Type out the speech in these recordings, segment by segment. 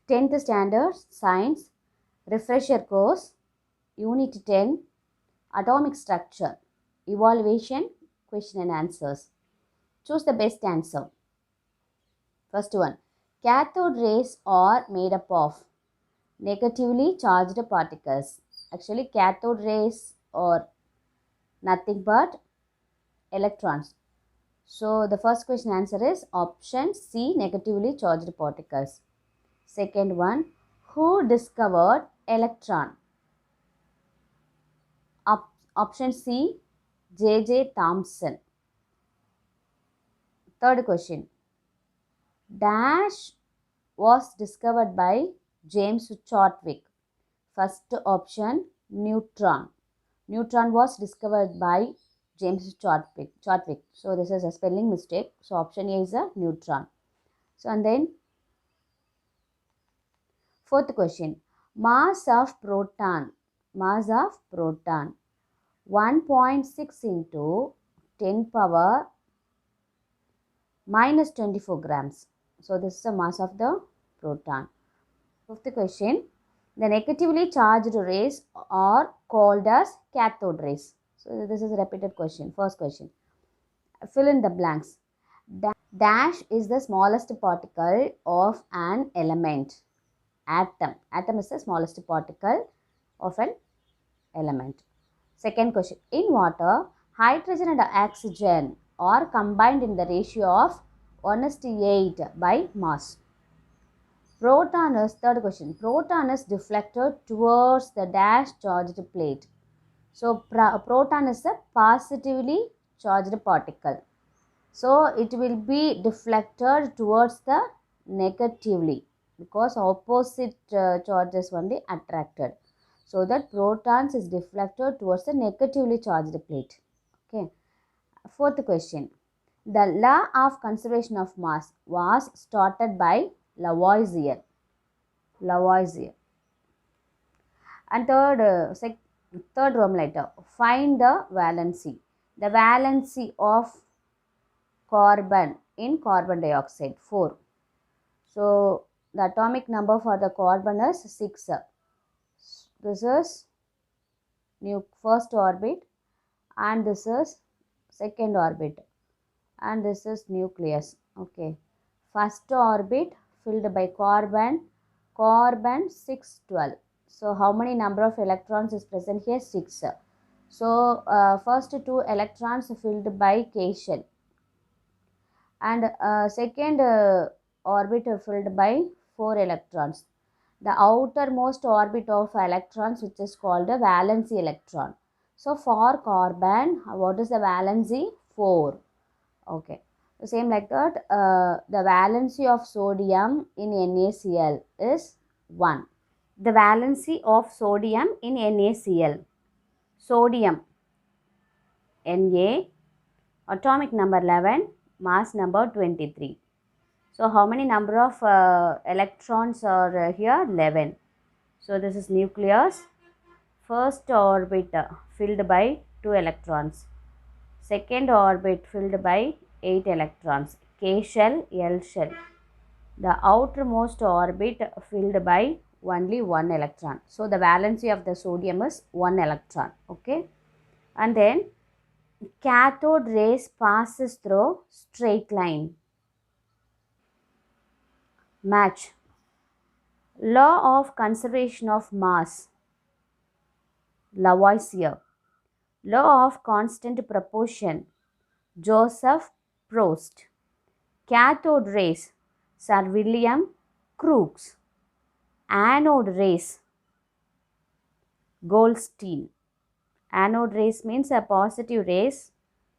10th standard science refresher course, unit 10, atomic structure, evaluation, question and answers. Choose the best answer. First one, cathode rays are made up of negatively charged particles. Actually, cathode rays are nothing but electrons. So the first question answer is option C, negatively charged particles. Second one, who discovered electron? Option C, J.J. Thomson. Third question, dash was discovered by James Chadwick. First option, neutron. Neutron was discovered by James Chadwick. So this is a spelling mistake. So option A is a neutron. So and then fourth question, mass of proton. Mass of proton 1.6 into 10 power minus 24 grams. So this is the mass of the proton. Fifth question, the negatively charged rays are called as cathode rays. So this is a repeated question. First question, fill in the blanks. Dash is the smallest particle of an element. Atom. Atom is the smallest particle of an element. Second question, in water, hydrogen and oxygen are combined in the ratio of 1:8 by mass. Proton is, third question, proton is deflected towards the dash charged plate. So proton is a positively charged particle. So it will be deflected towards the negatively because opposite charges only attracted. So that protons is deflected towards the negatively charged plate. Okay. Fourth question. The law of conservation of mass was started by Lavoisier. And third Roman letter. Find the valency. The valency of carbon in carbon dioxide 4. So the atomic number for the carbon is 6. This is first orbit and this is second orbit and this is nucleus. Okay, first orbit filled by carbon 612. So how many number of electrons is present here? 6. So first 2 electrons filled by K shell and second orbit filled by 4 electrons. The outermost orbit of electrons, which is called a valency electron. So for carbon, what is the valency? 4. Okay. The same like that, the valency of sodium in NaCl is 1. The valency of sodium in NaCl. Sodium, Na, atomic number 11, mass number 23. So how many number of electrons are here? 11. So this is nucleus. First orbit filled by 2 electrons. Second orbit filled by 8 electrons. K shell, L shell. The outermost orbit filled by only 1 electron. So the valency of the sodium is 1 electron. Okay. And then cathode rays passes through straight line. Match. Law of conservation of mass. Lavoisier. Law of constant proportion. Joseph Proust. Cathode rays. Sir William Crookes. Anode rays. Goldstein. Anode rays means a positive rays.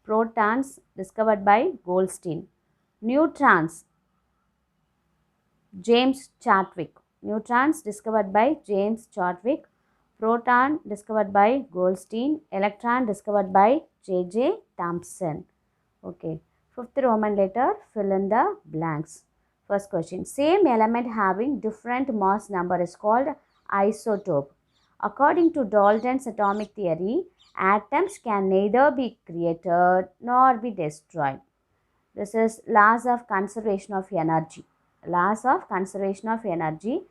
Protons discovered by Goldstein. Neutrons. James Chadwick. Neutrons discovered by James Chadwick. Proton discovered by Goldstein. Electron discovered by J.J. Thomson. Okay. Fifth Roman letter, fill in the blanks. First question. Same element having different mass number is called isotope. According to Dalton's atomic theory, atoms can neither be created nor be destroyed. This is laws of conservation of energy. Laws of conservation of energy.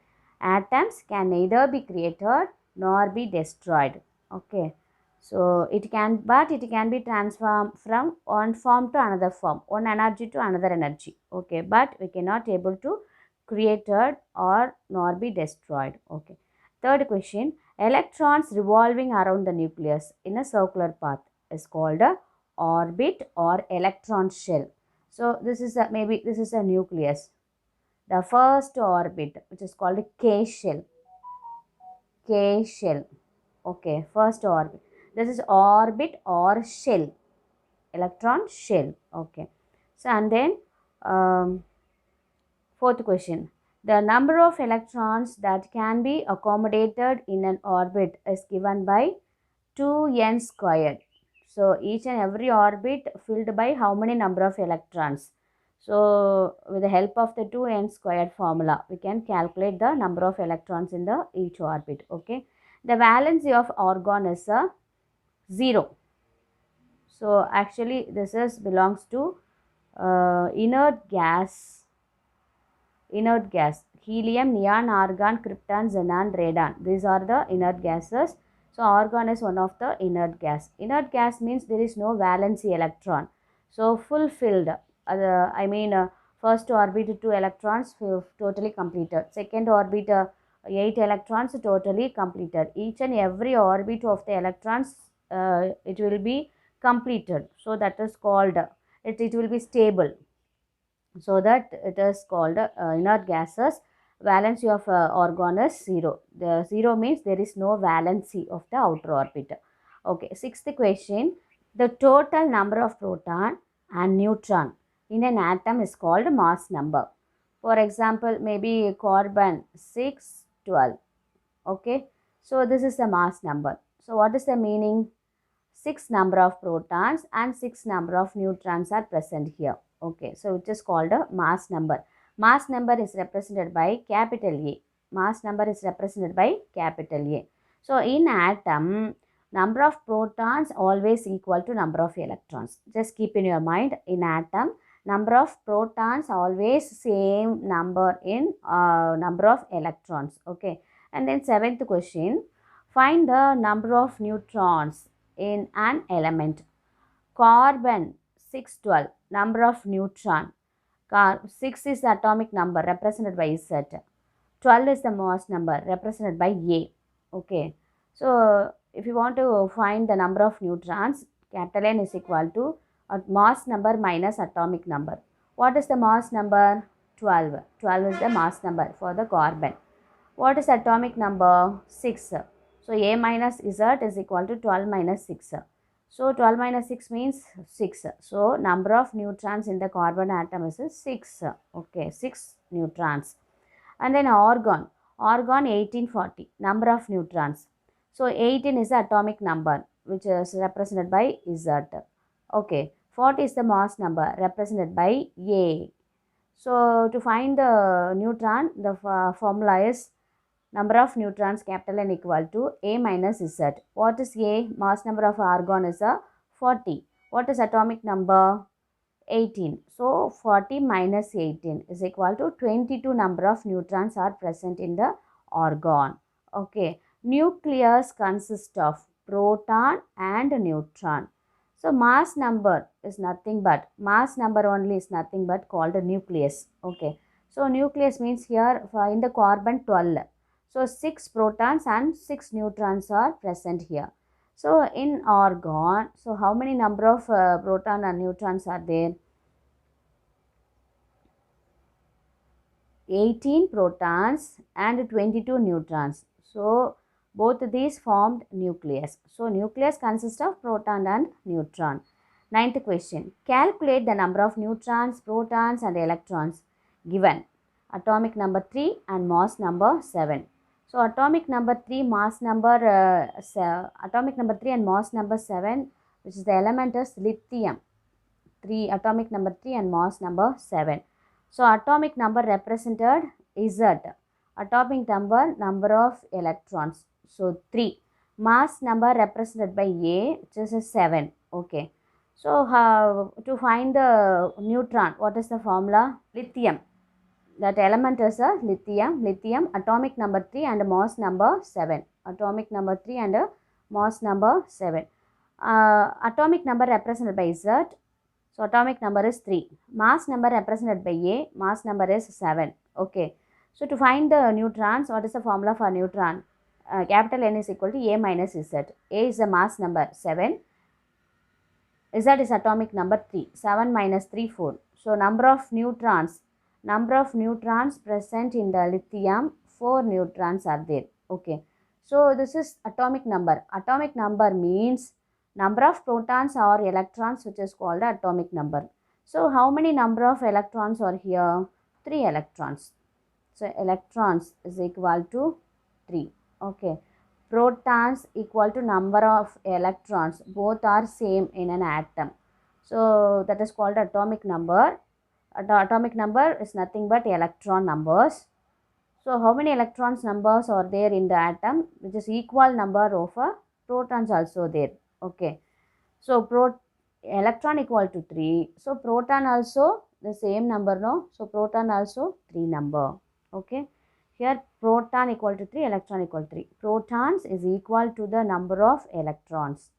Atoms can neither be created nor be destroyed. Okay. So it can be transformed from one form to another form, one energy to another energy. Okay, but we cannot able to created or nor be destroyed. Okay. Third question, electrons revolving around the nucleus in a circular path is called a orbit or electron shell. So this is maybe this is a nucleus. The first orbit, which is called a K shell. K shell. Okay, first orbit. This is orbit or shell, electron shell. Okay. So and then fourth question. The number of electrons that can be accommodated in an orbit is given by 2n squared. So each and every orbit filled by how many number of electrons. So with the help of the 2n squared formula, we can calculate the number of electrons in the each orbit. Okay. The valency of argon is 0. So actually this is belongs to inert gas. Inert gas, helium, neon, argon, krypton, xenon, radon. These are the inert gases. So argon is one of the inert gas. Inert gas means there is no valency electron. So fulfilled. First orbit 2 electrons totally completed. Second orbit 8 electrons totally completed. Each and every orbit of the electrons it will be completed. So that is called it will be stable. So that it is called inert gases. Valency of argon is 0. The 0 means there is no valency of the outer orbit. Okay, sixth question. The total number of proton and neutron in an atom is called mass number. For example, maybe carbon 6, 12. Okay, so this is the mass number. So what is the meaning? 6 number of protons and 6 number of neutrons are present here. Okay, so it is called a mass number. Mass number is represented by capital A. Mass number is represented by capital A. So in atom, number of protons always equal to number of electrons. Just keep in your mind, in atom, number of protons always same number in number of electrons. Okay, and then seventh question, find the number of neutrons in an element. Carbon 612, number of neutron. 6 is the atomic number represented by Z. 12 is the mass number represented by A. Okay. So if you want to find the number of neutrons, capital N is equal to mass number minus atomic number. What is the mass number? 12. 12 is the mass number for the carbon. What is atomic number? 6. So A minus Z is equal to 12 minus 6. So 12 minus 6 means 6. So number of neutrons in the carbon atom is 6. Okay, 6 neutrons. And then argon. Argon 1840. Number of neutrons. So 18 is the atomic number which is represented by Z. Okay, 40 is the mass number represented by A. So to find the neutron, the formula is number of neutrons capital N equal to A minus Z. What is A? Mass number of argon is 40. What is atomic number? 18. So 40 minus 18 is equal to 22 number of neutrons are present in the argon. Okay. Nucleus consists of proton and neutron. So mass number is nothing but, mass number only is nothing but called a nucleus. Okay. So nucleus means here in the carbon 12. So 6 protons and 6 neutrons are present here. So in argon, so how many number of proton and neutrons are there? 18 protons and 22 neutrons. So both these formed nucleus. So nucleus consists of proton and neutron. Ninth question. Calculate the number of neutrons, protons and electrons given. Atomic number 3 and mass number 7. So atomic number 3, mass number atomic number 3 and mass number 7, which is the element is lithium. 3, atomic number 3 and mass number 7. So atomic number represented Z. Atomic number of electrons. So 3. Mass number represented by A, which is 7. Okay. So to find the neutron, what is the formula? Lithium. that element is a lithium, atomic number 3 and mass number 7. Atomic number 3 and mass number 7. Atomic number represented by Z. So atomic number is 3. Mass number represented by A. Mass number is 7. Okay. So to find the neutrons, what is the formula for neutron? Capital N is equal to A minus Z. A is the mass number 7. Z is atomic number 3. 7 minus 3, 4. So number of neutrons present in the lithium, 4 neutrons are there. Okay. So this is atomic number. Atomic number means number of protons or electrons, which is called atomic number. So how many number of electrons are here? 3 electrons. So electrons is equal to 3. Okay. Protons equal to number of electrons. Both are same in an atom. So that is called atomic number. Atomic number is nothing but electron numbers. So how many electrons numbers are there in the atom? Which is equal number of protons also there. Okay. So electron equal to 3. So proton also the same number, no? So proton also 3 number. Okay. Here proton equal to 3, electron equal to 3. Protons is equal to the number of electrons.